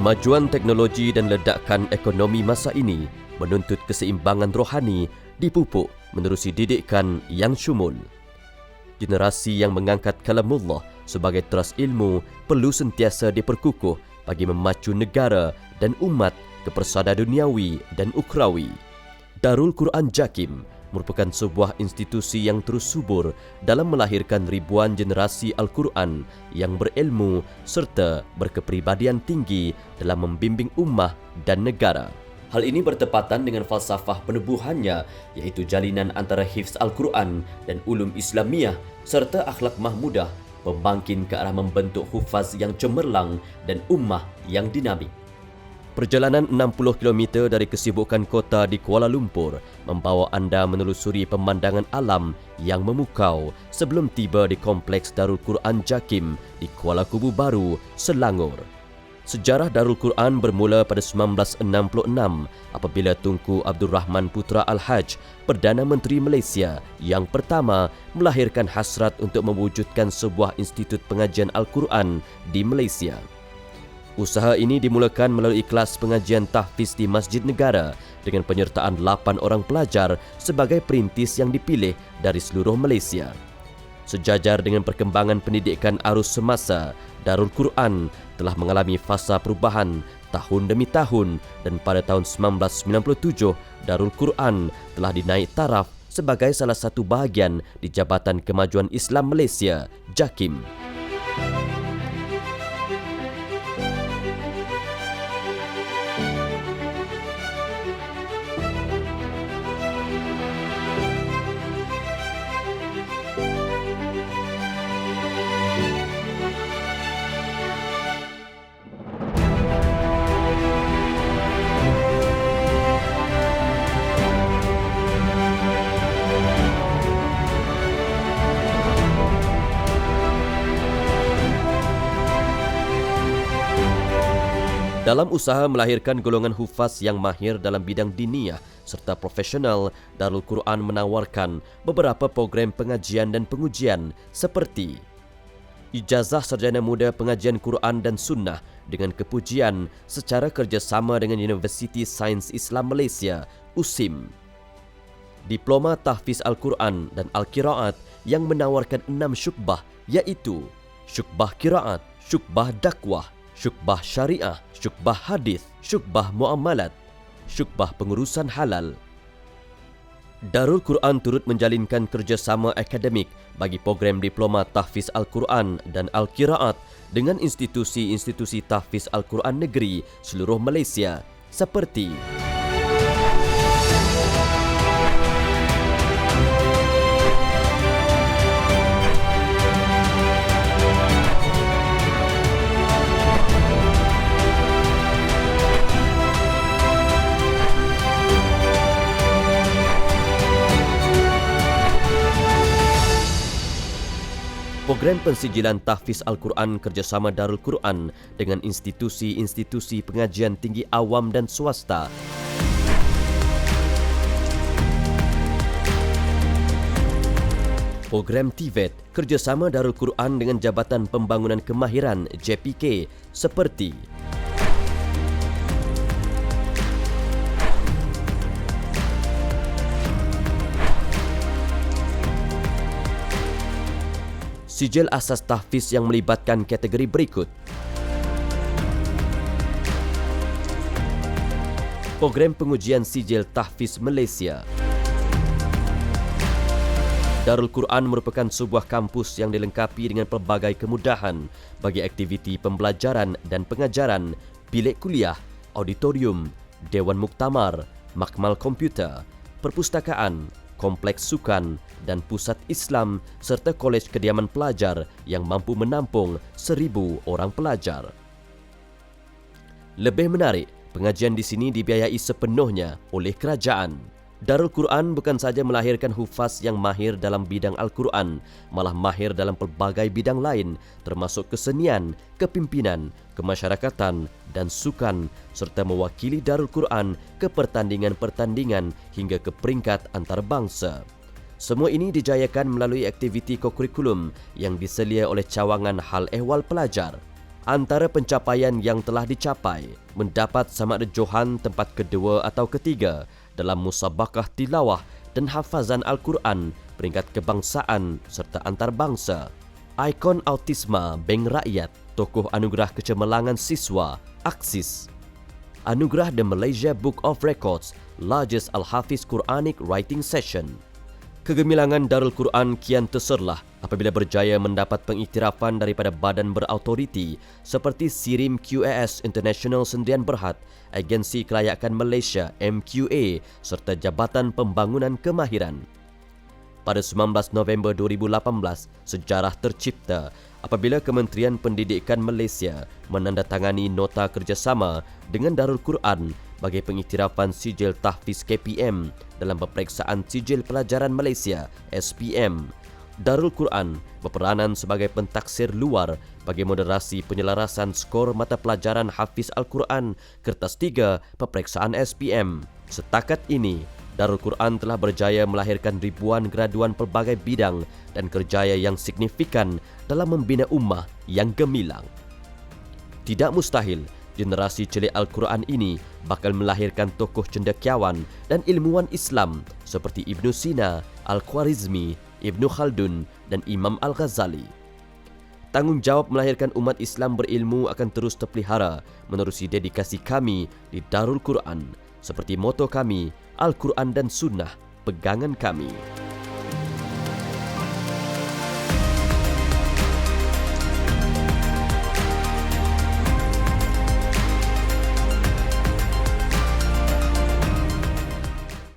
Kemajuan teknologi dan ledakan ekonomi masa ini menuntut keseimbangan rohani dipupuk menerusi didikan yang syumul. Generasi yang mengangkat kalamullah sebagai teras ilmu perlu sentiasa diperkukuh bagi memacu negara dan umat ke persada duniawi dan ukhrawi. Darul Quran Jakim merupakan sebuah institusi yang terus subur dalam melahirkan ribuan generasi Al-Quran yang berilmu serta berkepribadian tinggi dalam membimbing ummah dan negara. Hal ini bertepatan dengan falsafah penubuhannya, iaitu jalinan antara hifz Al-Quran dan ulum Islamiyah serta akhlak mahmudah, pembangkit ke arah membentuk hufaz yang cemerlang dan ummah yang dinamik. Perjalanan 60 km dari kesibukan kota di Kuala Lumpur membawa anda menelusuri pemandangan alam yang memukau sebelum tiba di Kompleks Darul Quran Jakim di Kuala Kubu Baru, Selangor. Sejarah Darul Quran bermula pada 1966 apabila Tunku Abdul Rahman Putra Al-Haj, Perdana Menteri Malaysia yang pertama melahirkan hasrat untuk mewujudkan sebuah institut pengajian Al-Quran di Malaysia. Usaha ini dimulakan melalui kelas pengajian tahfiz di Masjid Negara dengan penyertaan 8 orang pelajar sebagai perintis yang dipilih dari seluruh Malaysia. Sejajar dengan perkembangan pendidikan arus semasa, Darul Quran telah mengalami fasa perubahan tahun demi tahun dan pada tahun 1997, Darul Quran telah dinaik taraf sebagai salah satu bahagian di Jabatan Kemajuan Islam Malaysia, JAKIM. Dalam usaha melahirkan golongan hufaz yang mahir dalam bidang diniyah serta profesional, Darul Quran menawarkan beberapa program pengajian dan pengujian seperti Ijazah Sarjana Muda Pengajian Quran dan Sunnah dengan kepujian secara kerjasama dengan Universiti Sains Islam Malaysia, USIM. Diploma Tahfiz Al-Quran dan Al-Qiraat yang menawarkan 6 syukbah iaitu Syukbah Qiraat, Syukbah Dakwah, Syukbah Syariah, Syukbah Hadis, Syukbah Muamalat, Syukbah Pengurusan Halal. Darul Quran turut menjalinkan kerjasama akademik bagi program Diploma Tahfiz Al-Quran dan Al-Qiraat dengan institusi-institusi tahfiz Al-Quran negeri seluruh Malaysia seperti program pensijilan tahfiz Al-Quran kerjasama Darul Quran dengan institusi-institusi pengajian tinggi awam dan swasta. Program TVET kerjasama Darul Quran dengan Jabatan Pembangunan Kemahiran JPK seperti Sijil asas tahfiz yang melibatkan kategori berikut. Program pengujian sijil tahfiz Malaysia. Darul Quran merupakan sebuah kampus yang dilengkapi dengan pelbagai kemudahan bagi aktiviti pembelajaran dan pengajaran, bilik kuliah, auditorium, dewan muktamar, makmal komputer, perpustakaan, kompleks sukan dan pusat Islam serta kolej kediaman pelajar yang mampu menampung 1,000 orang pelajar. Lebih menarik, pengajian di sini dibiayai sepenuhnya oleh kerajaan. Darul Quran bukan saja melahirkan hufaz yang mahir dalam bidang Al-Quran, malah mahir dalam pelbagai bidang lain, termasuk kesenian, kepimpinan, kemasyarakatan dan sukan, serta mewakili Darul Quran ke pertandingan-pertandingan hingga ke peringkat antarabangsa. Semua ini dijayakan melalui aktiviti kokurikulum yang diselia oleh cawangan hal ehwal pelajar. Antara pencapaian yang telah dicapai, mendapat Samad Johan tempat kedua atau ketiga dalam musabakah tilawah dan hafazan Al-Quran peringkat kebangsaan serta antarabangsa. Ikon autisma Bank Rakyat, tokoh anugerah kecemerlangan siswa, AKSIS. Anugerah The Malaysia Book of Records, largest Al-Hafiz Quranic Writing Session. Kegemilangan Darul Quran kian terserlah apabila berjaya mendapat pengiktirafan daripada badan berautoriti seperti SIRIM QAS International Sendirian Berhad, Agensi Kelayakan Malaysia MQA serta Jabatan Pembangunan Kemahiran. Pada 19 November 2018, sejarah tercipta apabila Kementerian Pendidikan Malaysia menandatangani nota kerjasama dengan Darul Quran bagi pengiktirafan sijil tahfiz KPM dalam peperiksaan sijil pelajaran Malaysia SPM. Darul Quran berperanan sebagai pentaksir luar bagi moderasi penyelarasan skor mata pelajaran Hafiz Al-Quran kertas 3 peperiksaan SPM. Setakat ini, Darul Quran telah berjaya melahirkan ribuan graduan pelbagai bidang dan kerjaya yang signifikan dalam membina ummah yang gemilang. Tidak mustahil generasi celik Al-Quran ini bakal melahirkan tokoh cendekiawan dan ilmuwan Islam seperti Ibnu Sina, Al-Khwarizmi, Ibnu Khaldun dan Imam Al-Ghazali. Tanggungjawab melahirkan umat Islam berilmu akan terus terpelihara menerusi dedikasi kami di Darul Quran. Seperti moto kami, Al-Quran dan Sunnah, pegangan kami.